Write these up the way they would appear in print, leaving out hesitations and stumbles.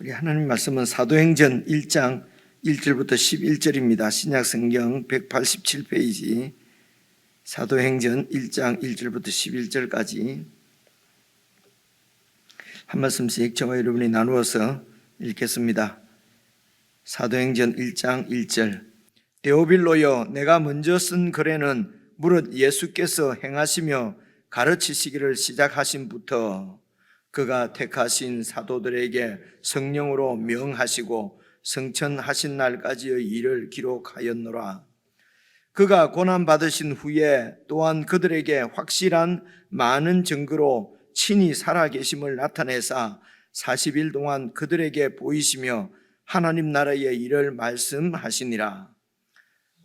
우리 하나님 말씀은 사도행전 1장 1절부터 11절입니다. 신약성경 187페이지 사도행전 1장 1절부터 11절까지 한 말씀씩 저와 여러분이 나누어서 읽겠습니다. 사도행전 1장 1절 데오빌로여, 내가 먼저 쓴 글에는 무릇 예수께서 행하시며 가르치시기를 시작하신부터 그가 택하신 사도들에게 성령으로 명하시고 성천하신 날까지의 일을 기록하였노라. 그가 고난받으신 후에 또한 그들에게 확실한 많은 증거로 친히 살아계심을 나타내사 40일 동안 그들에게 보이시며 하나님 나라의 일을 말씀하시니라.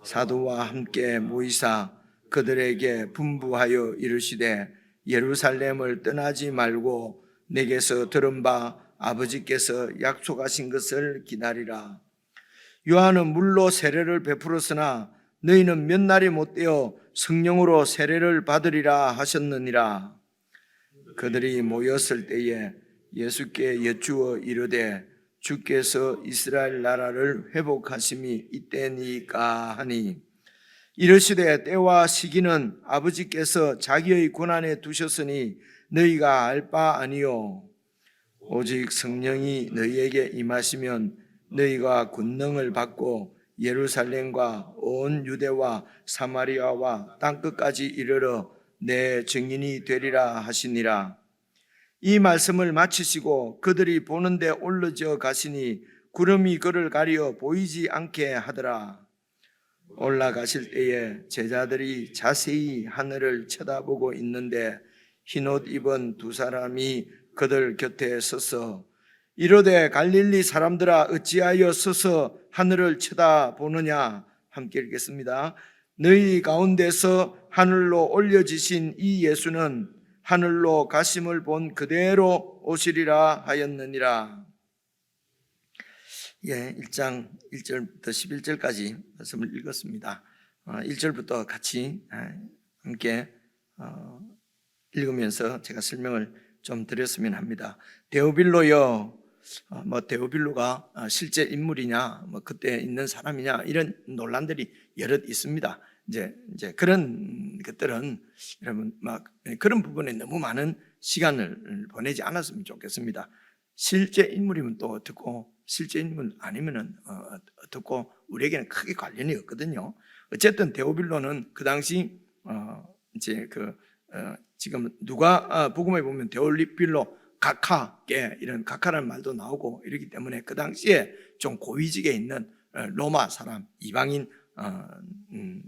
사도와 함께 모이사 그들에게 분부하여 이르시되 예루살렘을 떠나지 말고 내게서 들은 바 아버지께서 약속하신 것을 기다리라. 요한은 물로 세례를 베풀었으나 너희는 몇 날이 못되어 성령으로 세례를 받으리라 하셨느니라. 그들이 모였을 때에 예수께 여쭈어 이르되 주께서 이스라엘 나라를 회복하심이 이때니까 하니, 이르시되 때와 시기는 아버지께서 자기의 권한에 두셨으니 너희가 알 바 아니요 오직 성령이 너희에게 임하시면 너희가 권능을 받고 예루살렘과 온 유대와 사마리아와 땅끝까지 이르러 내 증인이 되리라 하시니라. 이 말씀을 마치시고 그들이 보는데 올라져 가시니 구름이 그를 가려 보이지 않게 하더라. 올라가실 때에 제자들이 자세히 하늘을 쳐다보고 있는데 흰옷 입은 두 사람이 그들 곁에 서서 이르되 갈릴리 사람들아 어찌하여 서서 하늘을 쳐다보느냐. 함께 읽겠습니다. 너희 가운데서 하늘로 올려지신 이 예수는 하늘로 가심을 본 그대로 오시리라 하였느니라. 1장 1절부터 11절까지 말씀을 읽었습니다. 1절부터 같이 함께 읽으면서 제가 설명을 좀 드렸으면 합니다. 데오빌로여, 데오빌로가 실제 인물이냐, 그때 있는 사람이냐, 이런 논란들이 여럿 있습니다. 이제 그런 것들은 여러분 그런 부분에 너무 많은 시간을 보내지 않았으면 좋겠습니다. 실제 인물이면 또 어떻고, 실제 인물 아니면은 어떻고, 우리에게는 크게 관련이 없거든요. 어쨌든 데오빌로는 그 당시 지금 누가 복음에 보면 데오빌로 각하께 이런 각하라는 말도 나오고 이러기 때문에 그 당시에 좀 고위직에 있는 로마 사람, 이방인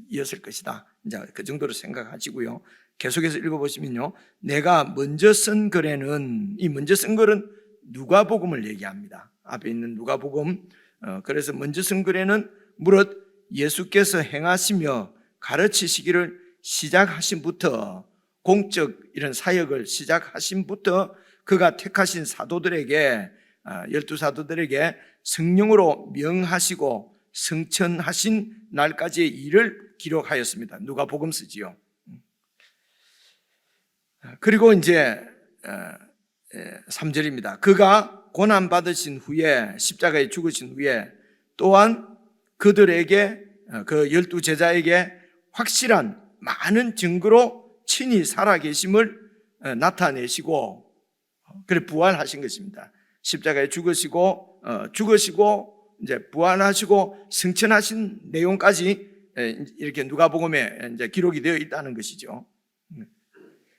이었을 것이다. 이제 그 정도로 생각하시고요. 계속해서 읽어보시면요, 내가 먼저 쓴 글에는, 이 먼저 쓴 글은 누가복음을 얘기합니다. 앞에 있는 누가복음. 그래서 먼저 쓴 글에는 무릇 예수께서 행하시며 가르치시기를 시작하신부터, 공적 이런 사역을 시작하신부터 그가 택하신 사도들에게, 12사도들에게 성령으로 명하시고 성천하신 날까지의 일을 기록하였습니다. 누가복음 쓰지요. 그리고 이제 3절입니다. 그가 고난받으신 후에, 십자가에 죽으신 후에 또한 그들에게, 그 12제자에게 확실한 많은 증거로 친히 살아계심을 나타내시고, 그래 부활하신 것입니다. 십자가에 죽으시고 이제 부활하시고 승천하신 내용까지 이렇게 누가복음에 이제 기록이 되어 있다는 것이죠.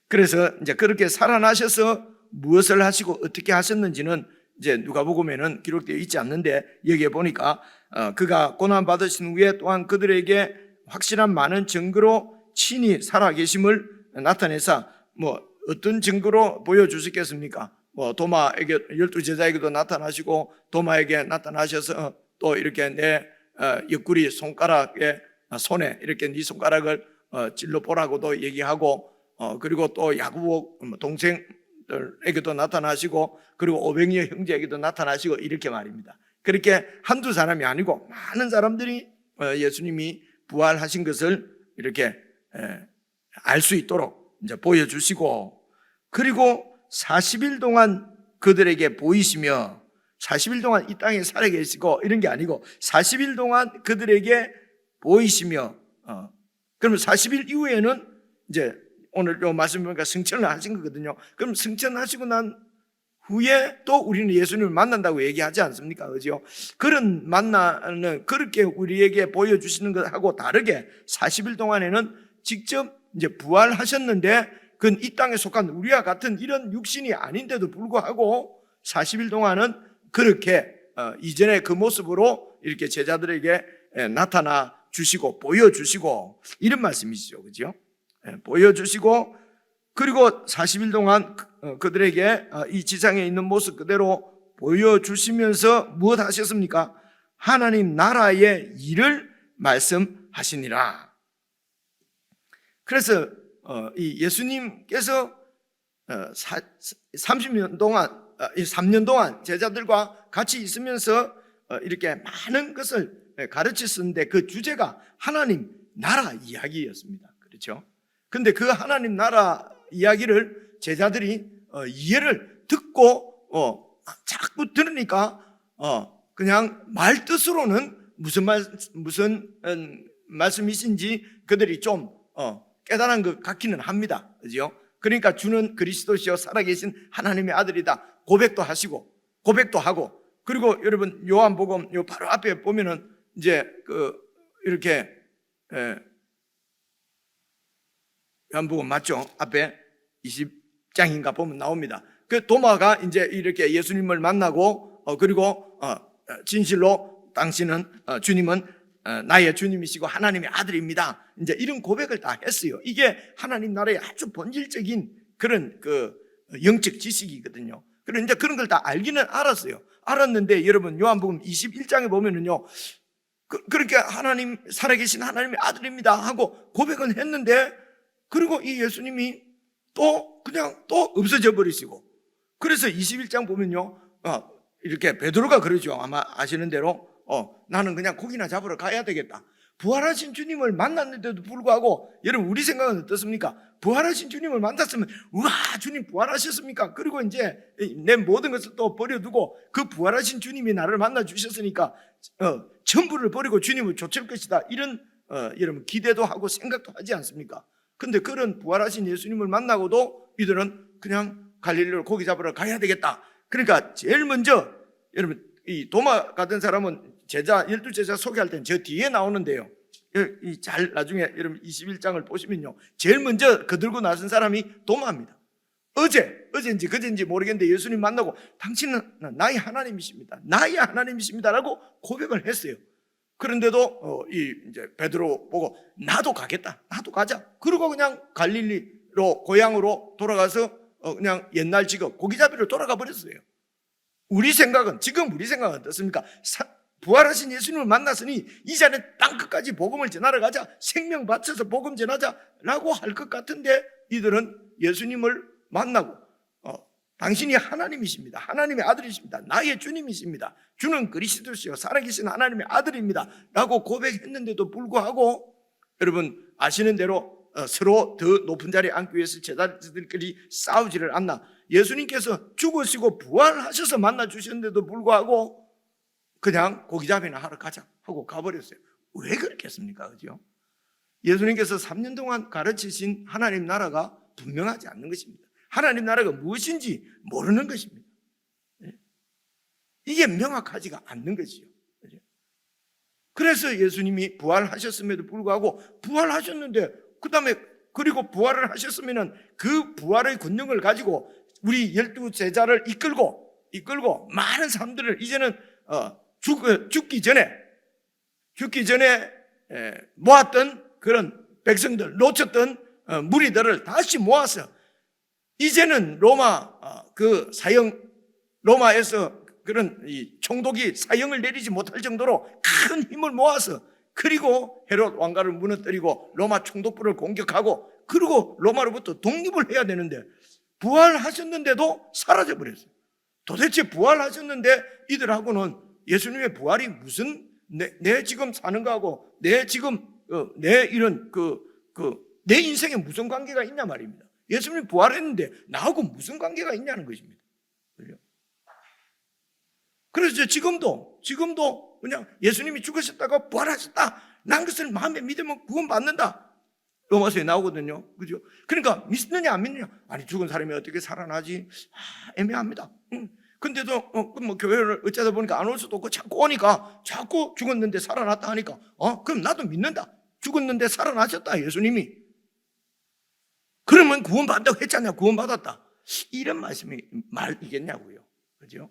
그래서 이제 그렇게 살아나셔서 무엇을 하시고 어떻게 하셨는지는 이제 누가복음에는 기록되어 있지 않는데, 여기에 보니까 그가 고난 받으신 후에 또한 그들에게 확실한 많은 증거로 친히 살아계심을 나타내사, 어떤 증거로 보여주셨겠습니까? 도마에게, 12제자에게도 나타나시고 도마에게 나타나셔서 또 이렇게 내 옆구리 손가락에, 손에 이렇게 네 손가락을 찔러 보라고도 얘기하고, 그리고 또 야고보 동생들에게도 나타나시고, 그리고 500여 형제에게도 나타나시고, 이렇게 말입니다. 그렇게 한두 사람이 아니고 많은 사람들이 예수님이 부활하신 것을 이렇게 알 수 있도록 이제 보여주시고, 그리고 40일 동안 그들에게 보이시며 40일 동안 이 땅에 살아계시고 이런 게 아니고 40일 동안 그들에게 보이시며 그러면 40일 이후에는 이제 오늘 요 말씀 보니까 승천을 하신 거거든요. 그럼 승천하시고 난 후에 또 우리는 예수님을 만난다고 얘기하지 않습니까? 그죠? 그런 만나는 그렇게 우리에게 보여주시는 것하고 다르게 40일 동안에는 직접 이제 부활하셨는데 그건 이 땅에 속한 우리와 같은 이런 육신이 아닌데도 불구하고 40일 동안은 그렇게 이전의 그 모습으로 이렇게 제자들에게 나타나 주시고 보여주시고 이런 말씀이시죠. 그죠? 보여주시고 그리고 40일 동안 그들에게 이 지상에 있는 모습 그대로 보여주시면서 무엇 하셨습니까? 하나님 나라의 일을 말씀하시니라. 그래서 이 예수님께서 30년 동안 3년 동안 제자들과 같이 있으면서 이렇게 많은 것을 가르치셨는데 그 주제가 하나님 나라 이야기였습니다. 그렇죠? 근데 그 하나님 나라 이야기를 제자들이 이해를 듣고 자꾸 들으니까 그냥 말 뜻으로는 무슨 말씀이신지 그들이 좀 깨달은 것 같기는 합니다. 그죠? 그러니까 주는 그리스도시요 살아계신 하나님의 아들이다 고백도 하시고 고백도 하고 그리고 여러분 요한복음 요 바로 앞에 보면은 이제 이렇게 요한복음 맞죠? 앞에 20장인가 보면 나옵니다. 그 도마가 이제 이렇게 예수님을 만나고 그리고 진실로 당신은 주님은 나의 주님이시고 하나님의 아들입니다. 이제 이런 고백을 다 했어요. 이게 하나님 나라의 아주 본질적인 그런 영적 지식이거든요. 그런데 이제 그런 걸 다 알기는 알았어요. 알았는데 여러분 요한복음 21장에 보면은요. 그렇게 하나님 살아계신 하나님의 아들입니다 하고 고백은 했는데 그리고 이 예수님이 또 그냥 또 없어져 버리시고 그래서 21장 보면요. 이렇게 베드로가 그러죠. 아마 아시는 대로 나는 그냥 고기나 잡으러 가야 되겠다. 부활하신 주님을 만났는데도 불구하고 여러분 우리 생각은 어떻습니까? 부활하신 주님을 만났으면 우와 주님 부활하셨습니까? 그리고 이제 내 모든 것을 또 버려두고 그 부활하신 주님이 나를 만나 주셨으니까 전부를 버리고 주님을 좇을 것이다. 이런 여러분 기대도 하고 생각도 하지 않습니까? 근데 그런 부활하신 예수님을 만나고도 이들은 그냥 갈릴리로 고기 잡으러 가야 되겠다. 그러니까 제일 먼저 여러분 이 도마 같은 사람은 제자 12제자 소개할 때는 저 뒤에 나오는데요. 잘 나중에 여러분 21장을 보시면요. 제일 먼저 거들고 나선 사람이 도마입니다. 어제인지 그제인지 모르겠는데 예수님 만나고 당신은 나의 하나님이십니다. 나의 하나님이십니다라고 고백을 했어요. 그런데도 이제 베드로 보고 나도 가겠다. 나도 가자. 그리고 그냥 갈릴리로 고향으로 돌아가서 그냥 옛날 직업 고기잡이로 돌아가 버렸어요. 지금 우리 생각은 어떻습니까? 부활하신 예수님을 만났으니 이제는 땅끝까지 복음을 전하러 가자. 생명 바쳐서 복음 전하자라고 할 것 같은데 이들은 예수님을 만나고 당신이 하나님이십니다. 하나님의 아들이십니다. 나의 주님이십니다. 주는 그리스도시요 살아계신 하나님의 아들입니다 라고 고백했는데도 불구하고 여러분 아시는 대로 서로 더 높은 자리에 앉기 위해서 제자들끼리 싸우지를 않나. 예수님께서 죽으시고 부활하셔서 만나 주셨는데도 불구하고 그냥 고기잡이나 하러 가자 하고 가버렸어요. 왜 그렇겠습니까? 그죠? 예수님께서 3년 동안 가르치신 하나님 나라가 분명하지 않는 것입니다. 하나님 나라가 무엇인지 모르는 것입니다. 이게 명확하지가 않는 것이요. 그래서 예수님이 부활하셨음에도 불구하고 부활하셨는데 그다음에 그리고 부활을 하셨으면은 그 부활의 권능을 가지고 우리 12제자를 이끌고 많은 사람들을 이제는 죽기 전에 모았던 그런 백성들 놓쳤던 무리들을 다시 모아서 이제는 로마에서 그런 이 총독이 사형을 내리지 못할 정도로 큰 힘을 모아서 그리고 헤롯 왕가를 무너뜨리고 로마 총독부를 공격하고 그리고 로마로부터 독립을 해야 되는데 부활하셨는데도 사라져 버렸어요. 도대체 부활하셨는데 이들하고는 예수님의 부활이 무슨 내 지금 사는 거하고 내 지금 내 이런 내 인생에 무슨 관계가 있냐 말입니다. 예수님이 부활했는데 나하고 무슨 관계가 있냐는 것입니다. 그죠? 그래서 지금도 그냥 예수님이 죽으셨다가 부활하셨다, 난 것을 마음에 믿으면 구원받는다, 로마서에 나오거든요. 그죠? 그러니까 믿느냐 안 믿느냐. 아니, 죽은 사람이 어떻게 살아나지? 애매합니다. 근데도 뭐 교회를 어쩌다 보니까 안 올 수도 없고 자꾸 오니까 자꾸 죽었는데 살아났다 하니까 그럼 나도 믿는다. 죽었는데 살아나셨다, 예수님이. 그러면 구원받는다고 했잖아요. 구원받았다. 이런 말이겠냐고요. 그죠?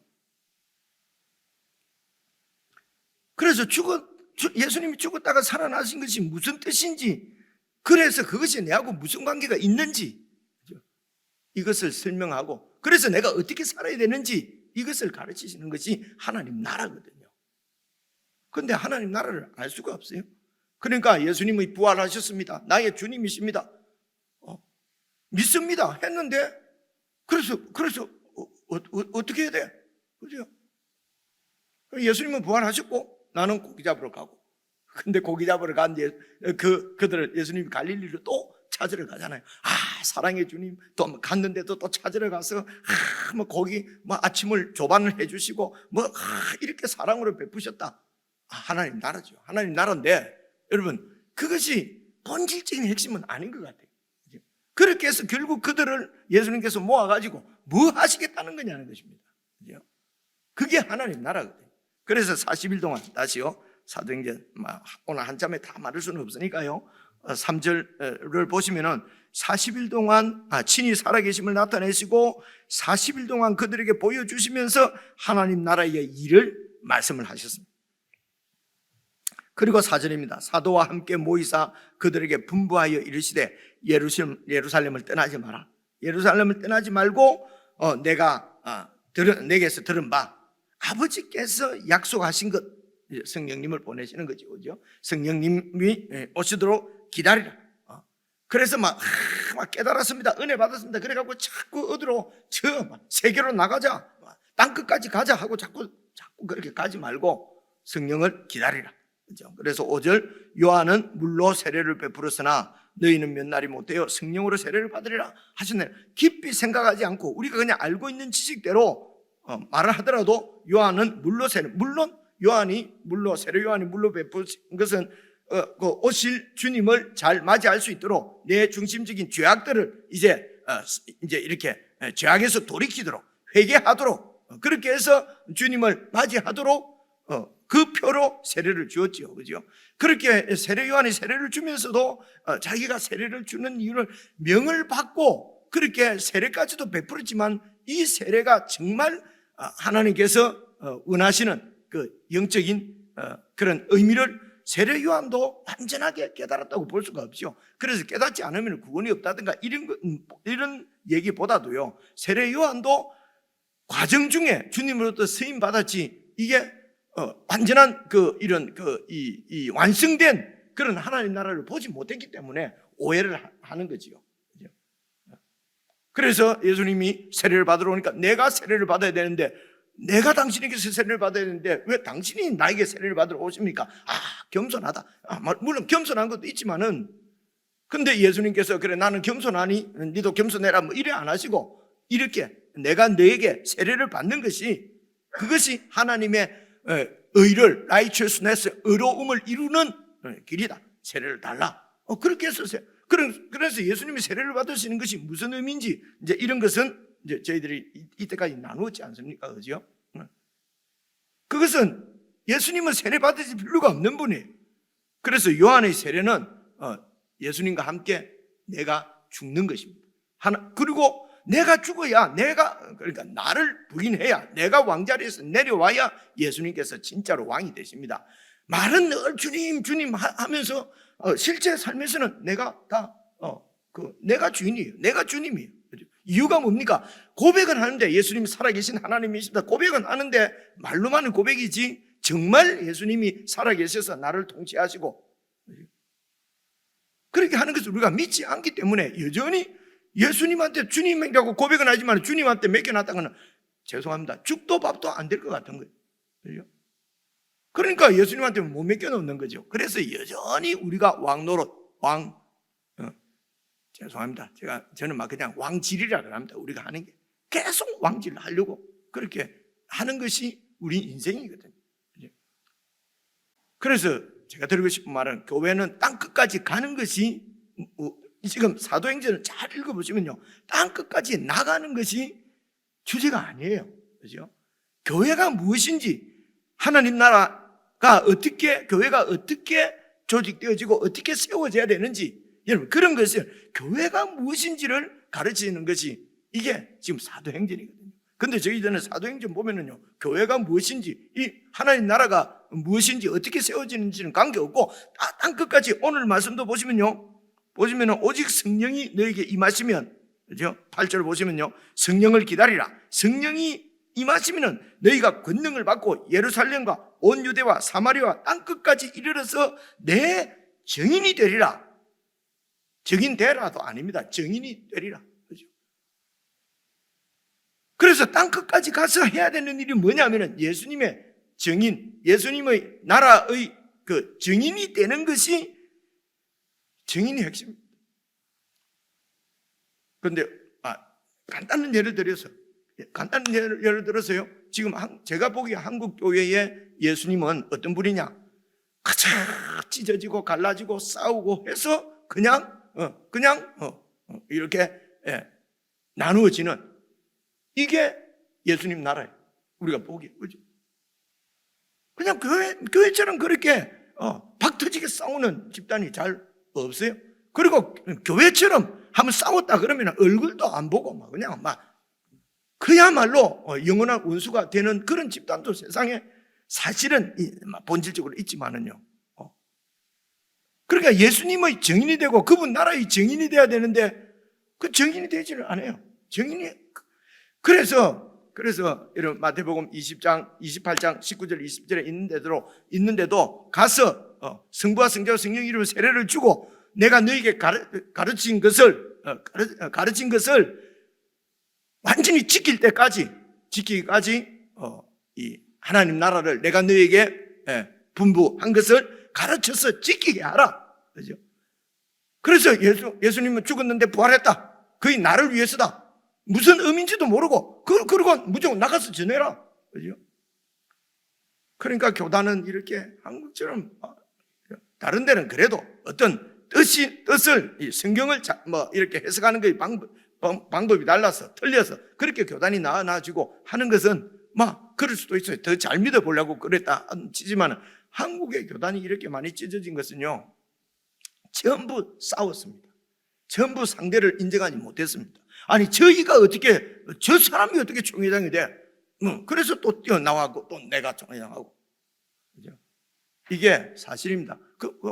그래서 예수님이 죽었다가 살아나신 것이 무슨 뜻인지, 그래서 그것이 내하고 무슨 관계가 있는지, 이것을 설명하고, 그래서 내가 어떻게 살아야 되는지 이것을 가르치시는 것이 하나님 나라거든요. 그런데 하나님 나라를 알 수가 없어요. 그러니까 예수님이 부활하셨습니다, 나의 주님이십니다, 믿습니다 했는데, 그래서 어떻게 해야 돼? 그죠? 예수님은 부활하셨고 나는 고기 잡으러 가고, 근데 고기 잡으러 간 그들을 예수님이 갈릴리로 또 찾으러 가잖아요. 사랑의 주님, 또 갔는데도 또 찾으러 가서 뭐 고기 아침을 조반을 해주시고 이렇게 사랑으로 베푸셨다. 하나님 나라죠. 하나님 나라인데 여러분, 그것이 본질적인 핵심은 아닌 것 같아요. 그렇게 해서 결국 그들을 예수님께서 모아가지고 뭐 하시겠다는 거냐는 것입니다. 그게 하나님 나라거든요. 그래서 40일 동안, 다시요, 사도행전 오늘 한참에 다 말할 수는 없으니까요, 3절을 보시면은 40일 동안 친히 살아계심을 나타내시고 40일 동안 그들에게 보여주시면서 하나님 나라의 일을 말씀을 하셨습니다. 그리고 4절입니다. 사도와 함께 모이사 그들에게 분부하여 이르시되 예루살렘을 떠나지 마라. 예루살렘을 떠나지 말고 내게서 들은 바 아버지께서 약속하신 것, 성령님을 보내시는 거죠. 그죠? 성령님이 오시도록 기다리라. 그래서 막 깨달았습니다. 은혜 받았습니다. 그래갖고 자꾸 어디로 세계로 나가자, 땅끝까지 가자 하고 자꾸 그렇게 가지 말고 성령을 기다리라. 그죠? 그래서 5절, 요한은 물로 세례를 베풀었으나 너희는 몇 날이 못되어 성령으로 세례를 받으리라 하셨네. 깊이 생각하지 않고 우리가 그냥 알고 있는 지식대로 말을 하더라도 요한은 물로 물론 요한이 물로 베푸신 것은 오실 주님을 잘 맞이할 수 있도록 내 중심적인 죄악들을 이제 이렇게 죄악에서 돌이키도록, 회개하도록, 그렇게 해서 주님을 맞이하도록 그 표로 세례를 주었지요. 그죠? 그렇게 요한이 세례를 주면서도 자기가 세례를 주는 이유를 명을 받고 그렇게 세례까지도 베풀었지만, 이 세례가 정말 하나님께서 원하시는 그 영적인 그런 의미를 세례 요한도 완전하게 깨달았다고 볼 수가 없죠. 그래서 깨닫지 않으면 구원이 없다든가 이런 얘기보다도요, 세례 요한도 과정 중에 주님으로부터 쓰임 받았지, 이게 완전한 이 완성된 그런 하나님 나라를 보지 못했기 때문에 오해를 하는 거지요. 그래서 예수님이 세례를 받으러 오니까 내가 세례를 받아야 되는데, 내가 당신에게서 세례를 받아야 되는데 왜 당신이 나에게 세례를 받으러 오십니까? 겸손하다. 물론 겸손한 것도 있지만은, 근데 예수님께서 그래 나는 겸손하니 니도 겸손해라 뭐 이래 안 하시고, 이렇게 내가 너에게 세례를 받는 것이, 그것이 하나님의 의를, righteousness, 의로움을 이루는 길이다. 세례를 달라. 그렇게 했었어요. 그래서 예수님이 세례를 받으시는 것이 무슨 의미인지, 이제 이런 것은 이제 저희들이 이때까지 나누었지 않습니까? 그죠? 그것은 예수님은 세례 받으실 필요가 없는 분이에요. 그래서 요한의 세례는 예수님과 함께 내가 죽는 것입니다. 그리고 내가 죽어야, 그러니까 나를 부인해야, 내가 왕자리에서 내려와야 예수님께서 진짜로 왕이 되십니다. 말은 늘 주님 주님 하면서 실제 삶에서는 내가 내가 주인이에요. 내가 주님이에요. 이유가 뭡니까? 고백은 하는데 예수님이 살아계신 하나님이십니다. 고백은 하는데 말로만은 고백이지, 정말 예수님이 살아계셔서 나를 통치하시고 그렇게 하는 것을 우리가 믿지 않기 때문에 여전히 예수님한테 주님이라고 고백은 하지만 주님한테 맡겨놨다고는, 죄송합니다, 죽도 밥도 안 될 것 같은 거예요. 그렇죠? 그러니까 예수님한테 못 맡겨놓는 거죠. 그래서 여전히 우리가 죄송합니다, 저는 막 그냥 왕질이라고 합니다. 우리가 하는 게 계속 왕질을 하려고 그렇게 하는 것이 우리 인생이거든요. 그래서 제가 드리고 싶은 말은 교회는 땅 끝까지 가는 것이, 지금 사도행전을 잘 읽어보시면요, 땅 끝까지 나가는 것이 주제가 아니에요. 그죠? 교회가 무엇인지, 하나님 나라가 어떻게, 교회가 어떻게 조직되어지고 어떻게 세워져야 되는지, 여러분 그런 것을, 교회가 무엇인지를 가르치는 것이 이게 지금 사도행전이거든요. 근데 저희들은 사도행전 보면은요, 교회가 무엇인지, 이 하나님 나라가 무엇인지, 어떻게 세워지는지는 관계없고, 땅 끝까지, 오늘 말씀도 보시면은 오직 성령이 너에게 임하시면, 그죠? 8절 보시면요, 성령을 기다리라. 성령이 임하시면은 너희가 권능을 받고 예루살렘과 온 유대와 사마리아와 땅 끝까지 이르러서 내 증인이 되리라. 증인 되라도 아닙니다. 증인이 되리라. 그죠? 그래서 땅 끝까지 가서 해야 되는 일이 뭐냐면은 예수님의 증인, 예수님의 나라의 그 증인이 되는 것이 증인의 핵심입니다. 그런데 간단한 예를 들어서요, 지금 제가 보기에 한국 교회의 예수님은 어떤 분이냐? 가차 찢어지고 갈라지고 싸우고 해서 그냥 이렇게 나누어지는, 이게 예수님 나라예요. 우리가 보기에. 그죠? 그냥 교회처럼 그렇게 박 터지게 싸우는 집단이 잘 없어요. 그리고 교회처럼 한번 싸웠다 그러면 얼굴도 안 보고 그냥 그야말로 영원한 원수가 되는 그런 집단도 세상에 사실은 본질적으로 있지만은요. 그러니까 예수님의 증인이 되고 그분 나라의 증인이 돼야 되는데 그 증인이 되지를 않아요. 그래서 이런 마태복음 20장, 28장, 19절, 20절에 있는데도 가서 성부와 성자와 성령 이름으로 세례를 주고 내가 너에게 가르친 것을 완전히 지키기까지 이 하나님 나라를 내가 너에게 분부한 것을 가르쳐서 지키게 하라. 그죠? 그래서 예수님은 죽었는데 부활했다. 그게 나를 위해서다. 무슨 의미인지도 모르고 그러고 무조건 나가서 전해라. 그죠? 그러니까 교단은 이렇게 한국처럼, 다른 데는 그래도 어떤 뜻을 성경을 이렇게 해석하는 게 방법이 달라서 틀려서 그렇게 교단이 나아지고 하는 것은 그럴 수도 있어요. 더 잘 믿어보려고 그랬다 치지만 한국의 교단이 이렇게 많이 찢어진 것은요, 전부 싸웠습니다. 전부 상대를 인정하지 못했습니다. 아니 저 사람이 어떻게 총회장이 돼? 그래서 또 뛰어나와고 또 내가 총회장하고. 그죠? 이게 사실입니다.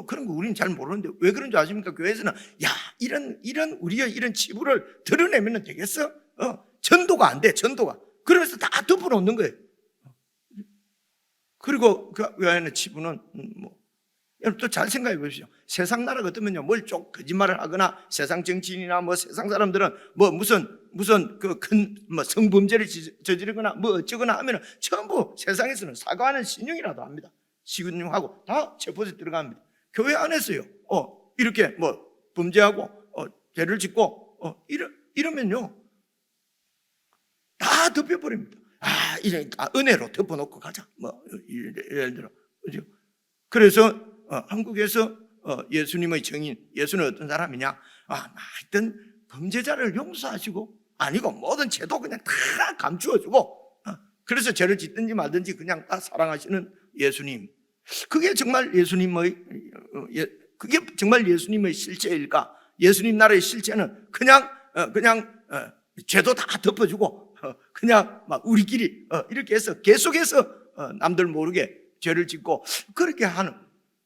그런 거 우리는 잘 모르는데 왜 그런 줄 아십니까? 교회에서는 이런 우리의 이런 치부를 드러내면 되겠어? 전도가 안 돼, 전도가. 그러면서 다 덮어놓는 거예요. 그리고 그 외에는 치부는 여러분 또 잘 생각해 보십시오. 세상 나라가 어떠면요, 뭘 좀 거짓말을 하거나 세상 정치인이나 세상 사람들은 무슨 그 큰 성범죄를 저지르거나 어쩌거나 하면 전부 세상에서는 사과하는 신용이라도 합니다. 신용하고 다 체포소에 들어갑니다. 교회 안에서요, 이렇게 범죄하고 죄를 짓고 이러면요 다 덮여버립니다. 이제 은혜로 덮어놓고 가자. 예를 들어, 그죠? 그래서 한국에서 예수님의 증인, 예수는 어떤 사람이냐? 하여튼 범죄자를 용서하시고, 아니고 모든 죄도 그냥 다 감추어주고, 그래서 죄를 짓든지 말든지 그냥 다 사랑하시는 예수님. 그게 정말 예수님의 실체일까? 예수님 나라의 실체는 그냥 죄도 다 덮어주고, 그냥 우리끼리 이렇게 해서 계속해서 남들 모르게 죄를 짓고 그렇게 하는.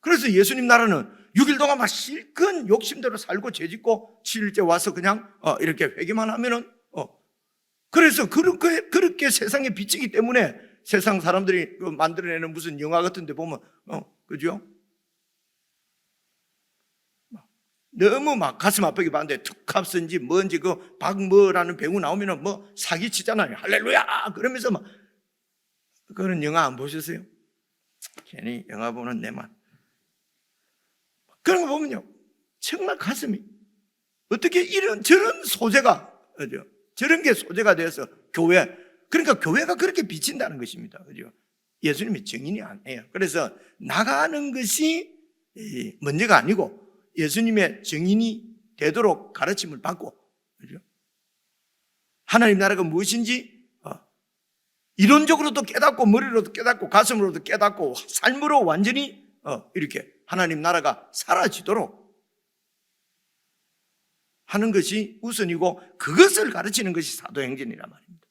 그래서 예수님 나라는 6일 동안 실컷 욕심대로 살고 죄 짓고 7일째 와서 그냥 이렇게 회개만 하면은 그래서 그렇게 세상에 비치기 때문에 세상 사람들이 만들어내는 무슨 영화 같은 데 보면 그죠? 너무 가슴 아프게 봤는데 툭합선지 뭔지 박뭐라는 배우 나오면은 사기치잖아요. 할렐루야 그러면서 그런 영화 안 보셨어요? 괜히 영화 보는 내만. 그런 거 보면요 정말 가슴이 어떻게 저런 소재가, 그죠? 저런 게 소재가 돼서 그러니까 교회가 그렇게 비친다는 것입니다. 그죠? 예수님의 증인이 아니에요. 그래서 나가는 것이 문제가 아니고 예수님의 증인이 되도록 가르침을 받고, 그죠? 하나님 나라가 무엇인지 이론적으로도 깨닫고 머리로도 깨닫고 가슴으로도 깨닫고 삶으로 완전히 이렇게 하나님 나라가 사라지도록 하는 것이 우선이고, 그것을 가르치는 것이 사도행전이란 말입니다.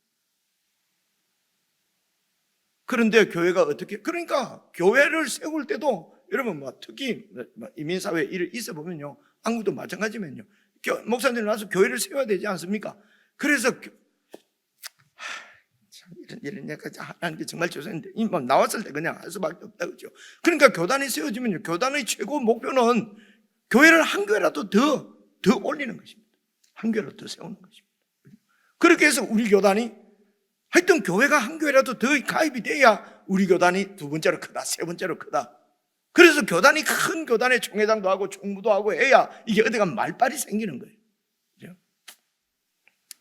그런데 교회가 어떻게, 그러니까 교회를 세울 때도 여러분 특히 이민사회에 있어 보면요, 한국도 마찬가지면요, 목사님들 나와서 교회를 세워야 되지 않습니까? 그래서 이런 얘기까지 하는 게 정말 죄송한데, 나왔을 때 그냥 할 수밖에 없다, 그죠? 그러니까 교단이 세워지면요, 교단의 최고 목표는 교회를 한 교회라도 더 올리는 것입니다. 한 교회라도 더 세우는 것입니다. 그렇게 해서 우리 교단이, 하여튼 교회가 한 교회라도 더 가입이 돼야 우리 교단이 두 번째로 크다, 세 번째로 크다. 그래서 교단이 큰 교단에 총회장도 하고 총무도 하고 해야 이게 어디가 말빨이 생기는 거예요. 그죠?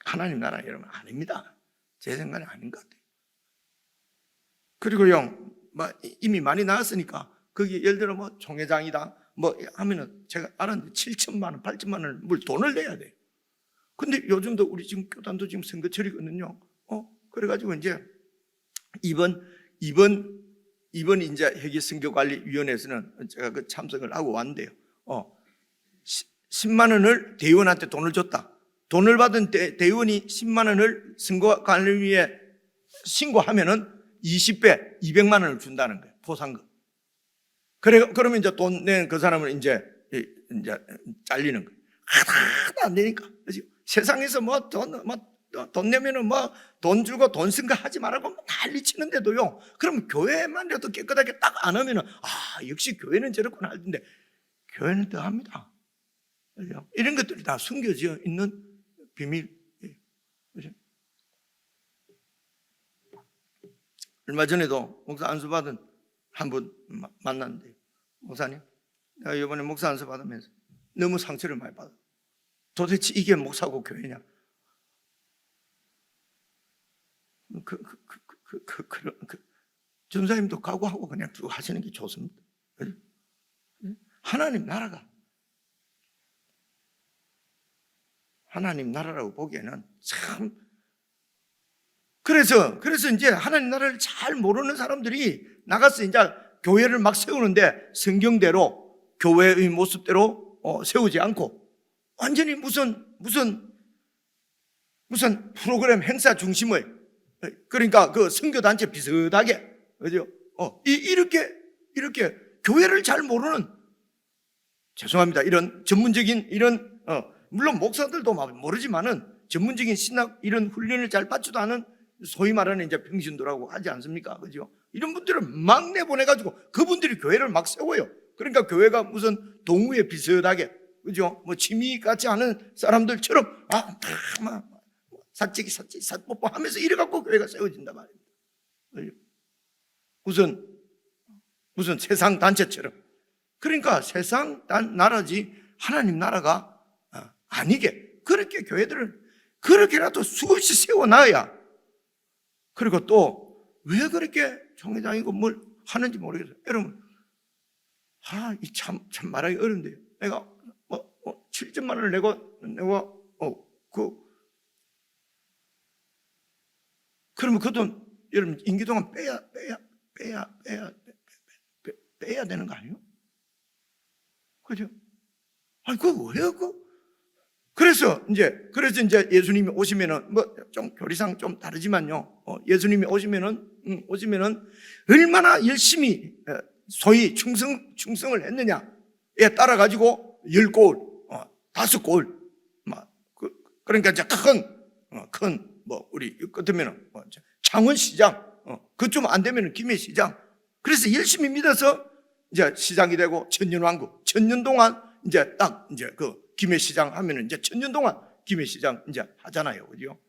하나님 나라 여러분 아닙니다. 제 생각은 아닌 것 같아요. 그리고요, 이미 많이 나왔으니까 거기 예를 들어 총회장이다 하면은 제가 알았는데 7천만 원, 8천만 원을 돈을 내야 돼요. 근데 요즘도 우리 지금 교단도 지금 선거철이거든요. 그래가지고 이제 이번 이제 회계선교관리위원회에서는 제가 그 참석을 하고 왔는데요. 10만 원을 대의원한테 돈을 줬다. 돈을 받은 대의원이 10만 원을 선거관리위에 신고하면은 20배 200만 원을 준다는 거예요. 포상금. 그러면 이제 돈 낸 그 사람은 이제 잘리는 거예요. 하나도 안 되니까. 그렇죠? 세상에서 돈 내면은 돈 주고 돈 쓴 거 하지 말라고 난리 치는데도요. 그럼 교회만이라도 깨끗하게 딱 안 하면은 역시 교회는 저렇구나 할 텐데, 교회는 더 합니다. 그렇죠? 이런 것들이 다 숨겨져 있는 비밀. 그렇죠? 얼마 전에도 목사 안수 받은 한 분 만났는데, 목사님, 내가 이번에 목사 안수 받으면서 너무 상처를 많이 받아. 도대체 이게 목사고 교회냐? 전사님도 각오하고 그냥 쭉 하시는 게 좋습니다. 하나님 나라가, 하나님 나라라고 보기에는 참, 그래서 이제 하나님 나라를 잘 모르는 사람들이 나가서 이제 교회를 막 세우는데 성경대로 교회의 모습대로 세우지 않고 완전히 무슨 프로그램 행사 중심의, 그러니까 그 선교단체 비슷하게, 그죠? 이렇게 교회를 잘 모르는, 죄송합니다, 이런 전문적인 물론 목사들도 모르지만은 전문적인 신학 이런 훈련을 잘 받지도 않은 소위 말하는 이제 평신도라고 하지 않습니까? 그죠? 이런 분들을 막 내보내가지고 그분들이 교회를 막 세워요. 그러니까 교회가 무슨 동호회 비슷하게, 그죠? 취미 같지 않은 사람들처럼 사찌기 사뽀뽀 하면서 이래갖고 교회가 세워진단 말입니다. 무슨 세상 단체처럼. 그러니까 세상 나라지 하나님 나라가 아니게 그렇게 교회들을 그렇게라도 수없이 세워놔야. 그리고 또 왜 그렇게 총회장이고 뭘 하는지 모르겠어요. 여러분, 참 말하기 어려운데요. 내가 7천만 원을 내고 그러면 그 돈 여러분 임기 동안 빼야 되는 거 아니에요? 그죠? 그거 왜요? 그래서 이제 예수님이 오시면은 좀 교리상 좀 다르지만요. 예수님이 오시면은 얼마나 열심히 소위 충성을 했느냐에 따라 가지고 10골, 5골, 그러니까 이제 큰 우리 같으면은 창원시장, 그쯤 안 되면은 김해시장. 그래서 열심히 믿어서 이제 시장이 되고 천년왕국, 천년 동안 이제 딱 이제 그 김해시장 하면은 이제 천년 동안 김해시장 이제 하잖아요. 그죠?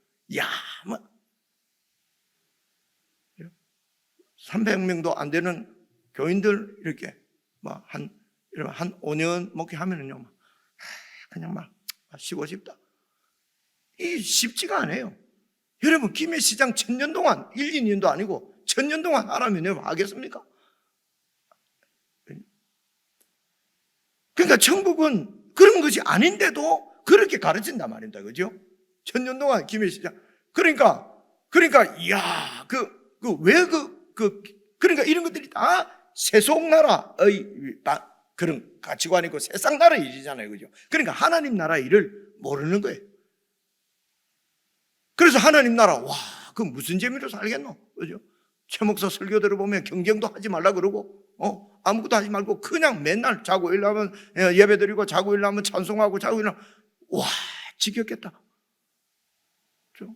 300명도 안 되는 교인들 이렇게 한 5년 목회하면은요, 그냥 쉬고 싶다. 이 쉽지가 않아요. 여러분, 김해시장 천년 동안 1, 2년도 아니고 천년 동안 하라면 은혜로 하겠습니까? 그러니까 천국은 그런 것이 아닌데도 그렇게 가르친단 말입니다. 그죠? 천년 동안 기회 시작. 그러니까, 이야, 그러니까 이런 것들이 다 세속나라의 그런 가치관이고 세상 나라 일이잖아요. 그죠? 그러니까 하나님 나라 일을 모르는 거예요. 그래서 하나님 나라, 와, 그 무슨 재미로 살겠노? 그죠? 최 목사 설교대로 보면 경쟁도 하지 말라 그러고, 아무것도 하지 말고 그냥 맨날 자고 일어나면 예배 드리고 자고 일어나면 찬송하고 자고 일어나면, 와, 지겹겠다. 그죠?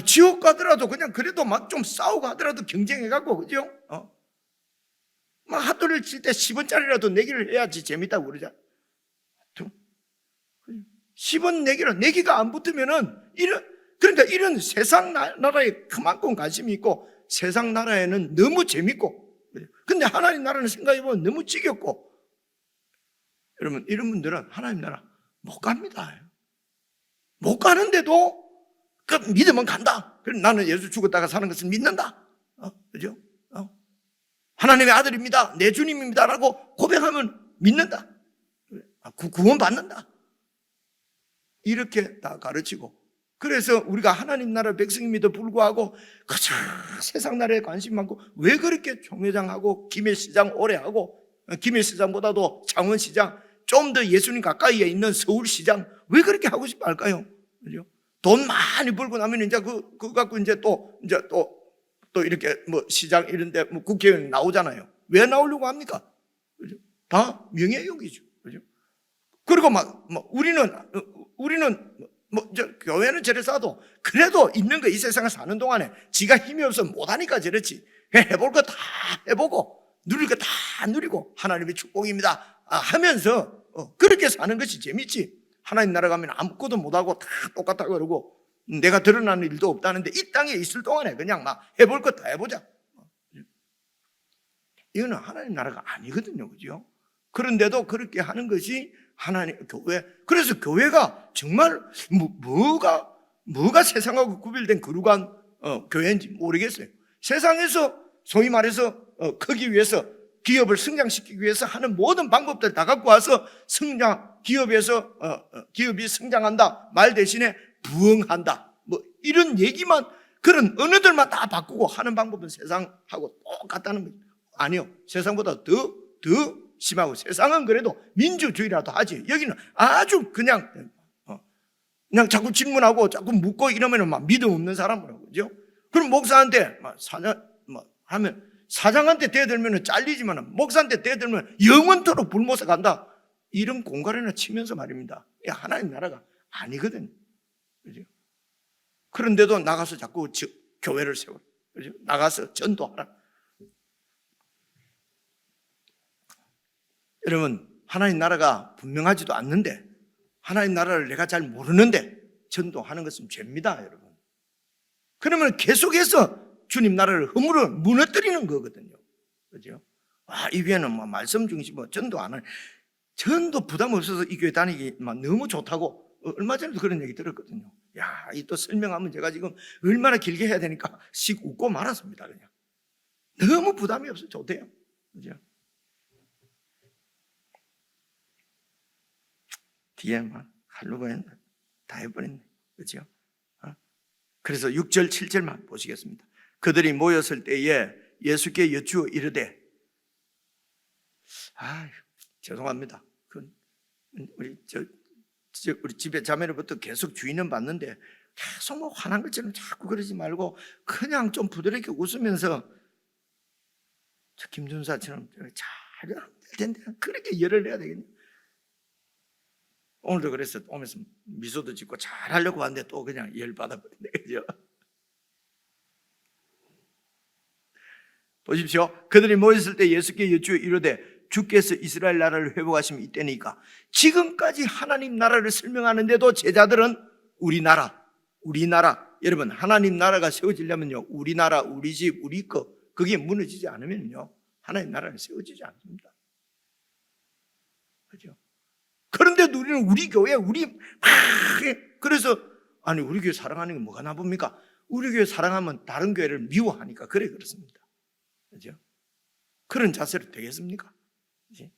지옥 가더라도 그냥 그래도 막 좀 싸우고 하더라도 경쟁해갖고, 그죠? 막 핫도리를 칠 때 10원짜리라도 내기를 해야지 재밌다고 그러잖아. 10원 내기가 안 붙으면은 그러니까 이런 세상 나라에 그만큼 관심이 있고 세상 나라에는 너무 재밌고, 근데 하나님 나라는 생각해보면 너무 지겹고, 여러분 이런 분들은 하나님 나라 못 갑니다. 못 가는데도 그 믿으면 간다. 그럼 나는 예수 죽었다가 사는 것을 믿는다. 그죠? 하나님의 아들입니다. 내 주님입니다라고 고백하면 믿는다. 구원 받는다. 이렇게 다 가르치고, 그래서 우리가 하나님 나라 백성임에도 불구하고 그저 세상 나라에 관심 많고, 왜 그렇게 총회장하고 김해시장 오래 하고, 김해시장보다도 창원시장, 좀 더 예수님 가까이에 있는 서울시장 왜 그렇게 하고 싶어 할까요? 그죠? 돈 많이 벌고 나면 이제 그거 갖고 이제 또 이렇게 뭐 시장 이런데 뭐 국회의원 나오잖아요. 왜 나오려고 합니까? 그죠? 다 명예욕이죠. 그죠? 그리고 우리는 교회는 저래서도 그래도 있는 거 이 세상을 사는 동안에 지가 힘이 없어서 못하니까 저렇지. 해볼 거 다 해보고 누릴 거 다 누리고 하나님의 축복입니다 하면서 그렇게 사는 것이 재밌지. 하나님 나라 가면 아무것도 못하고 다 똑같다고 그러고 내가 드러나는 일도 없다는데 이 땅에 있을 동안에 그냥 막 해볼 거 다 해보자. 이거는 하나님 나라가 아니거든요. 그죠? 그런데도 그렇게 하는 것이 하나님 교회. 그래서 교회가 정말 뭐가 세상하고 구별된 거룩한 교회인지 모르겠어요. 세상에서 소위 말해서 크기 위해서, 기업을 성장시키기 위해서 하는 모든 방법들 다 갖고 와서 기업이 성장한다 말 대신에 부흥한다 뭐 이런 얘기만, 그런 언어들만 다 바꾸고 하는 방법은 세상하고 똑같다는 거죠. 아니요, 세상보다 더 심하고, 세상은 그래도 민주주의라도 하지, 여기는 아주 그냥 자꾸 질문하고 자꾸 묻고 이러면 막 믿음 없는 사람이라고. 그죠? 그럼 목사한테 하면 사장한테 대들면 잘리지만 목사한테 대들면 영원토록 불모사 간다. 이런 공갈이나 치면서 말입니다. 하나님 나라가 아니거든요. 그죠? 그런데도 나가서 자꾸 교회를 세워. 그죠? 나가서 전도하라. 여러분, 하나님 나라가 분명하지도 않는데, 하나님 나라를 내가 잘 모르는데 전도하는 것은 죄입니다, 여러분. 그러면 계속해서 주님 나라를 허물어 무너뜨리는 거거든요. 그죠? 이 교회는 말씀 중심 전도 안 하는, 전도 부담 없어서 이 교회 다니기 너무 좋다고 얼마 전에도 그런 얘기 들었거든요. 이 또 설명하면 제가 지금 얼마나 길게 해야 되니까 씩 웃고 말았습니다. 그냥 너무 부담이 없어 좋대요. 그죠? 뒤에만 하려고 했는데 다 해버렸네. 그죠? 그래서 6절 7절만 보시겠습니다. 그들이 모였을 때에 예수께 여쭈어 이르되, 죄송합니다. 우리 집에 자매로부터 계속 주인은 봤는데 계속 화난 것처럼 자꾸 그러지 말고 그냥 좀 부드럽게 웃으면서 저 김준사처럼 잘 될 텐데 그렇게 열을 내야 되겠네. 오늘도 그래서 오면서 미소도 짓고 잘 하려고 하는데 또 그냥 열 받아버린다. 그죠? 보십시오. 그들이 모였을 때 예수께 여쭈어 이르되 주께서 이스라엘 나라를 회복하시면 이때니까. 지금까지 하나님 나라를 설명하는데도 제자들은 우리나라. 여러분, 하나님 나라가 세워지려면요, 우리나라, 우리 집, 우리 거, 그게 무너지지 않으면요 하나님 나라는 세워지지 않습니다. 그죠? 그런데 우리는 우리 교회, 그래서 우리 교회 사랑하는 게 뭐가 나쁩니까? 우리 교회 사랑하면 다른 교회를 미워하니까 그래 그렇습니다. 그죠? 그런 자세로 되겠습니까? 그치?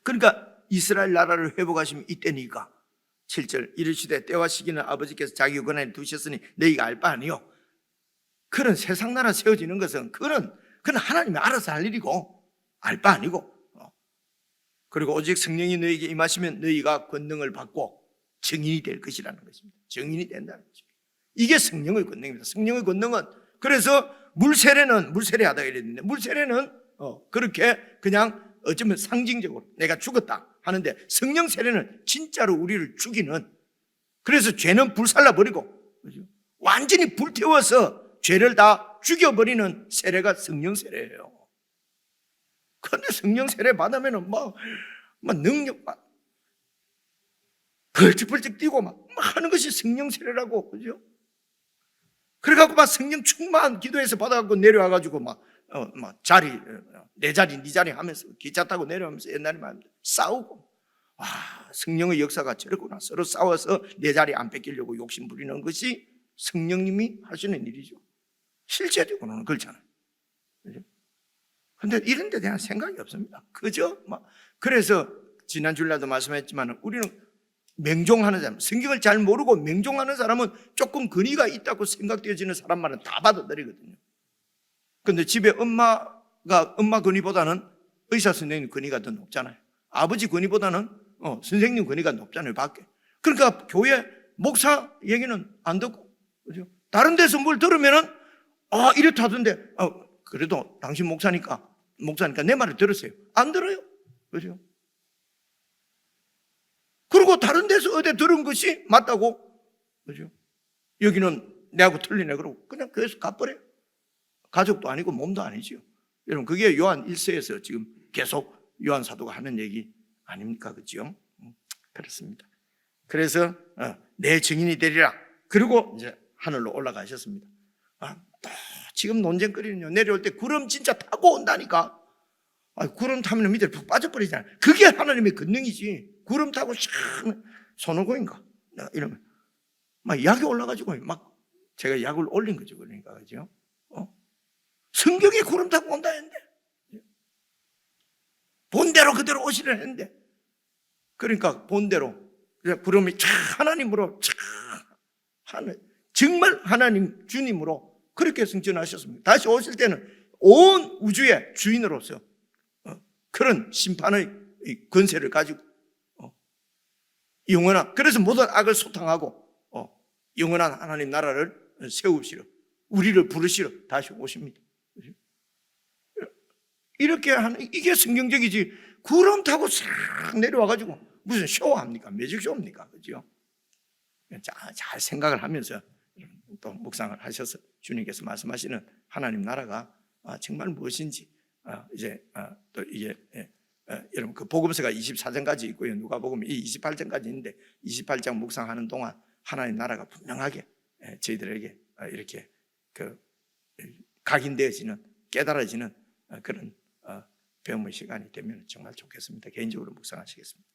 그러니까 이스라엘 나라를 회복하시면 이때니까 7절 이르시되 때와 시기는 아버지께서 자기 권한에 두셨으니 너희가 알 바 아니요. 그런 세상 나라 세워지는 것은 그건 하나님이 알아서 할 일이고 알 바 아니고, 그리고 오직 성령이 너희에게 임하시면 너희가 권능을 받고 증인이 될 것이라는 것입니다. 증인이 된다는 것입니다. 이게 성령의 권능입니다. 성령의 권능은 그래서 물세례는 물세례하다 이랬는데 물세례는 그렇게 그냥 어쩌면 상징적으로 내가 죽었다 하는데 성령 세례는 진짜로 우리를 죽이는, 그래서 죄는 불살라버리고 완전히 불태워서 죄를 다 죽여버리는 세례가 성령 세례예요. 그런데 성령 세례 받으면은 막 능력 막 벌쩍벌쩍 뛰고 막 하는 것이 성령 세례라고, 그죠? 그래갖고 막 성령 충만 기도해서 받아갖고 내려와가지고 막 자리, 내 자리, 네 자리 하면서 기차 타고 내려오면서 옛날에 막 싸우고, 성령의 역사가 저랬구나. 서로 싸워서 내 자리 안 뺏기려고 욕심 부리는 것이 성령님이 하시는 일이죠. 실제적으로는 그렇잖아요. 그죠? 근데 이런 데 대한 생각이 없습니다. 그죠? 그래서 지난 주일날도 말씀했지만 우리는 맹종하는 사람, 성경을 잘 모르고 맹종하는 사람은 조금 근위가 있다고 생각되어지는 사람만은 다 받아들이거든요. 근데 집에 엄마 근위보다는 의사 선생님 근위가 더 높잖아요. 아버지 근위보다는 선생님 근위가 높잖아요, 밖에. 그러니까 교회 목사 얘기는 안 듣고, 그죠? 다른 데서 뭘 들으면은 이렇다 하던데 그래도 당신 목사니까 내 말을 들으세요. 안 들어요. 그죠? 그리고 다른 데서 어디 들은 것이 맞다고, 그죠? 여기는 내하고 틀리네 그러고 그냥 교회에서 가버려요. 가족도 아니고 몸도 아니지요. 여러분, 그게 요한 1서에서 지금 계속 요한 사도가 하는 얘기 아닙니까? 그죠? 그렇습니다. 그래서 내 증인이 되리라. 그리고 이제 하늘로 올라가셨습니다. 또 지금 논쟁거리는요, 내려올 때 구름 진짜 타고 온다니까. 구름 타면 밑에 푹 빠져버리잖아요. 그게 하나님의 권능이지. 구름 타고 샥 손오공인가 이러면 막 약이 올라가지고 막 제가 약을 올린 거죠. 그러니까, 그죠? 성경이 구름 타고 온다 했는데 본대로 그대로 오시려 했는데, 그러니까 본대로 구름이 촥 하나님으로 촥 정말 하나님 주님으로 그렇게 승천하셨습니다. 다시 오실 때는 온 우주의 주인으로서 그런 심판의 권세를 가지고 영원한, 그래서 모든 악을 소탕하고 영원한 하나님 나라를 세우시러 우리를 부르시러 다시 오십니다. 이렇게 하는, 이게 성경적이지. 구름 타고 싹 내려와가지고 무슨 쇼합니까? 매직 쇼입니까? 그죠? 잘 생각을 하면서 또 묵상을 하셔서 주님께서 말씀하시는 하나님 나라가 정말 무엇인지 이제 또 이게 여러분, 그 복음서가 24장까지 있고요. 누가복음이 28장까지 있는데 28장 묵상하는 동안 하나님 나라가 분명하게 저희들에게 이렇게 각인되어지는, 깨달아지는 그런 배움의 시간이 되면 정말 좋겠습니다. 개인적으로 묵상하시겠습니다.